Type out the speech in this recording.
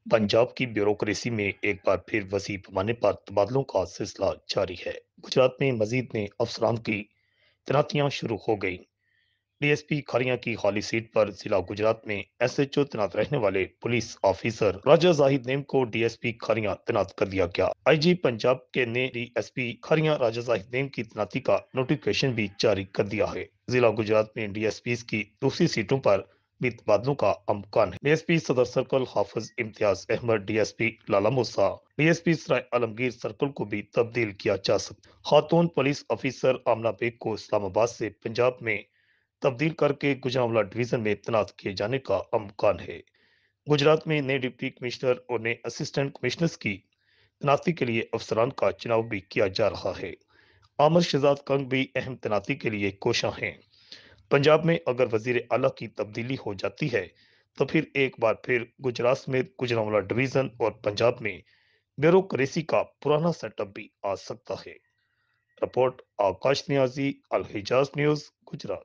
पंजाब की ब्यूरोक्रेसी में एक बार फिर वसी पैमाने पर तबादलों का सिलसिला जारी है। गुजरात में मजीद ने अफसरान की तैनातियां शुरू हो गई। डीएसपी खरियां की खाली सीट पर जिला गुजरात में एसएचओ तैनात रहने वाले पुलिस ऑफिसर राजा जाहिद नेम को डीएसपी खरियां तैनात कर दिया गया। आईजी पंजाब के ने डीएसपी खरियां राजा जाहिद नेम की तैनाती का नोटिफिकेशन भी जारी कर दिया है। जिला गुजरात में डीएसपी की दूसरी सीटों पर भी तबादलों का अमकान है। डीएसपी सदर सर्कल हाफिज इम्तियाज अहमद, डीएसपी लाला मूसा, डीएसपी सराय आलमगीर सर्कल को भी तब्दील किया जा सकता है। खातून पुलिस ऑफिसर आमना बेग को इस्लामाबाद से पंजाब में तब्दील करके गुजरांवाला डिवीजन में तैनात किए जाने का अमकान है। गुजरात में नए डिप्टी कमिश्नर और नए असिस्टेंट कमिश्नर्स की तैनाती के लिए अफसरान का चुनाव भी किया जा रहा है। आमिर शहजाद कंग भी अहम तैनाती के लिए कोशा हैं। पंजाब में अगर वजीर आला की तब्दीली हो जाती है तो फिर एक बार फिर गुजरात समेत गुजरांवाला डिवीजन और पंजाब में ब्यूरोक्रेसी का पुराना सेटअप भी आ सकता है। रिपोर्ट आकाश नियाजी, अल हिजाज न्यूज, गुजरात।